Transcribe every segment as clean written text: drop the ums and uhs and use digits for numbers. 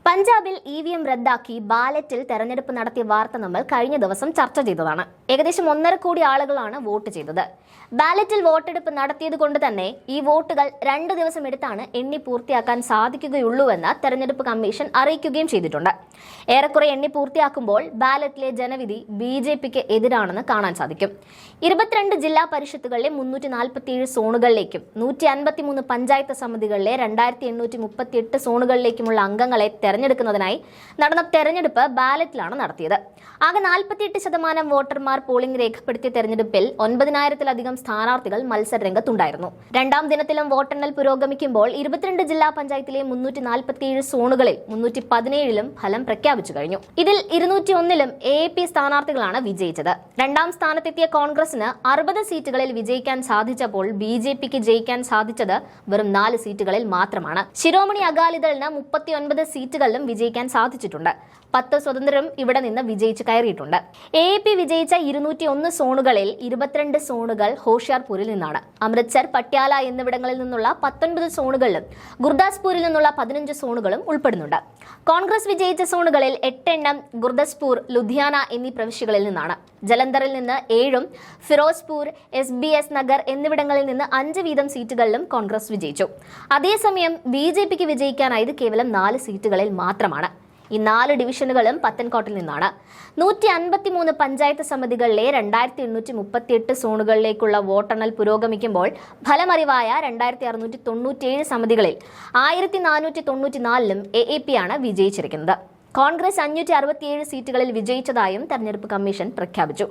പഞ്ചാബിൽ ഇവിഎം റദ്ദാക്കി ബാലറ്റിൽ തെരഞ്ഞെടുപ്പ് നടത്തിയ വാർത്ത നമ്മൾ കഴിഞ്ഞ ദിവസം ചർച്ച ചെയ്തതാണ്. ഏകദേശം 1.5 കോടി ആളുകളാണ് വോട്ട് ചെയ്തത്. ബാലറ്റിൽ വോട്ടെടുപ്പ് നടത്തിയത് കൊണ്ട് തന്നെ ഈ വോട്ടുകൾ 2 ദിവസം എടുത്താണ് എണ്ണി പൂർത്തിയാക്കാൻ സാധിക്കുകയുള്ളൂവെന്ന് തെരഞ്ഞെടുപ്പ് കമ്മീഷൻ അറിയിക്കുകയും ചെയ്തിട്ടുണ്ട്. ഏറെക്കുറെ എണ്ണി പൂർത്തിയാക്കുമ്പോൾ ബാലറ്റിലെ ജനവിധി ബിജെപിക്ക് എതിരാണെന്ന് കാണാൻ സാധിക്കും. 22 ജില്ലാ പരിഷത്തുകളിലെ 347 സോണുകളിലേക്കും 153 പഞ്ചായത്ത് സമിതികളിലെ 2838 സോണുകളിലേക്കുമുള്ള അംഗങ്ങളെ തെരഞ്ഞെടുക്കുന്നതിനായി നടന്ന തെരഞ്ഞെടുപ്പ് ബാലറ്റിലാണ് നടത്തിയത്. ആകെ 48% വോട്ടർമാർ പോളിംഗ് രേഖപ്പെടുത്തിയ തെരഞ്ഞെടുപ്പിൽ 9,000-ലധികം സ്ഥാനാർത്ഥികൾ മത്സരരംഗത്തുണ്ടായിരുന്നു. രണ്ടാം ദിനത്തിലും വോട്ടെണ്ണൽ പുരോഗമിക്കുമ്പോൾ 22 ജില്ലാ പഞ്ചായത്തിലെ 347 സോണുകളിൽ 317ലും ഫലം പ്രഖ്യാപിച്ചു കഴിഞ്ഞു. ഇതിൽ 201ലും AAP സ്ഥാനാർത്ഥികളാണ് വിജയിച്ചത്. രണ്ടാം സ്ഥാനത്തെത്തിയ കോൺഗ്രസിന് 60 സീറ്റുകളിൽ വിജയിക്കാൻ സാധിച്ചപ്പോൾ BJPക്ക് ജയിക്കാൻ സാധിച്ചത് വെറും 4 സീറ്റുകളിൽ മാത്രമാണ്. ശിരോമണി അകാലിദളിന് 39 സീറ്റുകളിലും വിജയിക്കാൻ സാധിച്ചിട്ടുണ്ട്. 10 സ്വതന്ത്രരും ഇവിടെ നിന്ന് വിജയിച്ച് കയറിയിട്ടുണ്ട്. AAP വിജയിച്ച 201 സോണുകളിൽ 22 സോണുകൾ ഹോഷിയാർപൂരിൽ നിന്നാണ്. അമൃത്സർ, പട്യാല എന്നിവിടങ്ങളിൽ നിന്നുള്ള 19 സോണുകളിലും ഗുർദാസ്പൂരിൽ നിന്നുള്ള 15 സോണുകളും ഉൾപ്പെടുന്നുണ്ട്. കോൺഗ്രസ് വിജയിച്ച സോണുകളിൽ 8 എണ്ണം ഗുർദാസ്പൂർ, ലുധിയാന എന്നീ പ്രവിശ്യകളിൽ നിന്നാണ്. ജലന്ധറിൽ നിന്ന് 7ഉം ഫിറോസ്പൂർ, SBS നഗർ എന്നിവിടങ്ങളിൽ നിന്ന് 5 വീതം സീറ്റുകളിലും കോൺഗ്രസ് വിജയിച്ചു. അതേസമയം BJPക്ക് വിജയിക്കാനായത് കേവലം 4 സീറ്റുകളിൽ മാത്രമാണ്. ഈ 4 ഡിവിഷനുകളും പത്തൻകോട്ടിൽ നിന്നാണ്. 153 പഞ്ചായത്ത് സമിതികളിലെ 2838 സോണുകളിലേക്കുള്ള വോട്ടെണ്ണൽ പുരോഗമിക്കുമ്പോൾ ഫലമറിവായ 2697 സമിതികളിൽ 1494ലും AAP ആണ് വിജയിച്ചിരിക്കുന്നത്. കോൺഗ്രസ് 567 സീറ്റുകളിൽ വിജയിച്ചതായും തെരഞ്ഞെടുപ്പ് കമ്മീഷൻ പ്രഖ്യാപിച്ചു.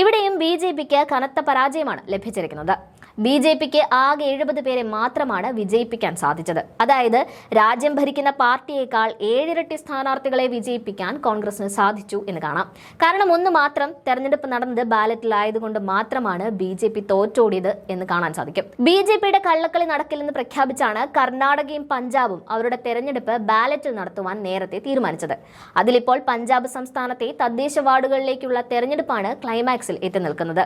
ഇവിടെയും BJPക്ക് കനത്ത പരാജയമാണ് ലഭിച്ചിരിക്കുന്നത്. BJPക്ക് ആകെ 70 പേരെ മാത്രമാണ് വിജയിപ്പിക്കാൻ സാധിച്ചത്. അതായത് രാജ്യം ഭരിക്കുന്ന പാർട്ടിയേക്കാൾ 7 ഇരട്ടി സ്ഥാനാർത്ഥികളെ വിജയിപ്പിക്കാൻ കോൺഗ്രസിന് സാധിച്ചു എന്ന് കാണാം. കാരണം ഒന്ന് മാത്രം, തെരഞ്ഞെടുപ്പ് നടന്നത് ബാലറ്റിലായതുകൊണ്ട് മാത്രമാണ് BJP തോറ്റോടിയത് എന്ന് കാണാൻ സാധിക്കും. BJPയുടെ കള്ളക്കളി നടക്കില്ലെന്ന് പ്രഖ്യാപിച്ചാണ് കർണാടകയും പഞ്ചാബും അവരുടെ തെരഞ്ഞെടുപ്പ് ബാലറ്റിൽ നടത്തുവാൻ നേരത്തെ തീരുമാനിച്ചത്. അതിലിപ്പോൾ പഞ്ചാബ് സംസ്ഥാനത്തെ തദ്ദേശ വാർഡുകളിലേക്കുള്ള തെരഞ്ഞെടുപ്പാണ് ക്ലൈമാക്സിൽ എത്തി നിൽക്കുന്നത്.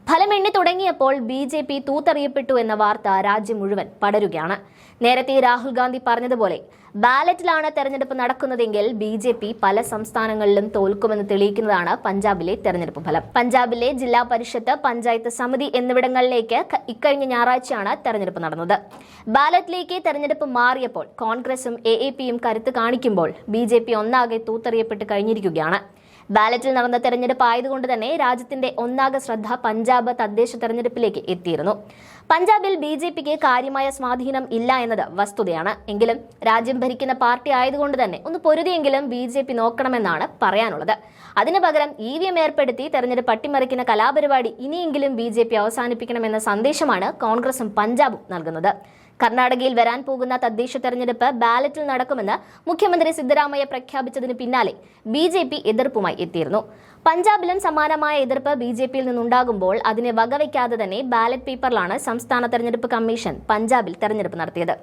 ഫലം എണ്ണി തുടങ്ങിയപ്പോൾ BJP തൂത്തറിയപ്പെട്ടു എന്ന വാർത്ത രാജ്യം മുഴുവൻ പടരുകയാണ്. നേരത്തെ രാഹുൽ ഗാന്ധി പറഞ്ഞതുപോലെ ബാലറ്റിലാണ് തെരഞ്ഞെടുപ്പ് നടക്കുന്നതെങ്കിൽ BJP പല സംസ്ഥാനങ്ങളിലും തോൽക്കുമെന്ന് തെളിയിക്കുന്നതാണ് പഞ്ചാബിലെ തെരഞ്ഞെടുപ്പ് ഫലം. പഞ്ചാബിലെ ജില്ലാ പരിഷത്ത്, പഞ്ചായത്ത് സമിതി എന്നിവിടങ്ങളിലേക്ക് ഇക്കഴിഞ്ഞ ഞായറാഴ്ചയാണ് തെരഞ്ഞെടുപ്പ് നടന്നത്. ബാലറ്റിലേക്ക് തെരഞ്ഞെടുപ്പ് മാറിയപ്പോൾ കോൺഗ്രസും AAPയും കരുത്ത് കാണിക്കുമ്പോൾ BJP ഒന്നാകെ തൂത്തറിയപ്പെട്ട് കഴിഞ്ഞിരിക്കുകയാണ്. ബാലറ്റിൽ നടന്ന തെരഞ്ഞെടുപ്പ് ആയതുകൊണ്ട് തന്നെ രാജ്യത്തിന്റെ ഒന്നാകെ ശ്രദ്ധ പഞ്ചാബ് തദ്ദേശ തെരഞ്ഞെടുപ്പിലേക്ക് എത്തിയിരുന്നു. പഞ്ചാബിൽ BJPക്ക് കാര്യമായ സ്വാധീനം ഇല്ല എന്നത് വസ്തുതയാണ്. എങ്കിലും രാജ്യം ഭരിക്കുന്ന പാർട്ടി ആയതുകൊണ്ട് തന്നെ ഒന്ന് പൊരുതിയെങ്കിലും BJP നോക്കണമെന്നാണ് പറയാനുള്ളത്. അതിനു പകരം EVM ഏർപ്പെടുത്തി തെരഞ്ഞെടുപ്പ് അട്ടിമറിക്കുന്ന കലാപരിപാടി ഇനിയെങ്കിലും BJP അവസാനിപ്പിക്കണമെന്ന സന്ദേശമാണ് കോൺഗ്രസും പഞ്ചാബും നൽകുന്നത്. കർണാടകയിൽ വരാൻ പോകുന്ന തദ്ദേശ തെരഞ്ഞെടുപ്പ് ബാലറ്റിൽ നടക്കുമെന്ന് മുഖ്യമന്ത്രി സിദ്ധരാമയ്യ പ്രഖ്യാപിച്ചതിന് പിന്നാലെ BJP എതിർപ്പുമായി എത്തിയിരുന്നു. പഞ്ചാബിലും സമാനമായ എതിർപ്പ് BJPയിൽ നിന്നുണ്ടാകുമ്പോൾ അതിനെ വകവയ്ക്കാതെ തന്നെ ബാലറ്റ് പേപ്പറിലാണ് സംസ്ഥാന തെരഞ്ഞെടുപ്പ് കമ്മീഷൻ പഞ്ചാബിൽ തെരഞ്ഞെടുപ്പ് നടത്തിയത്.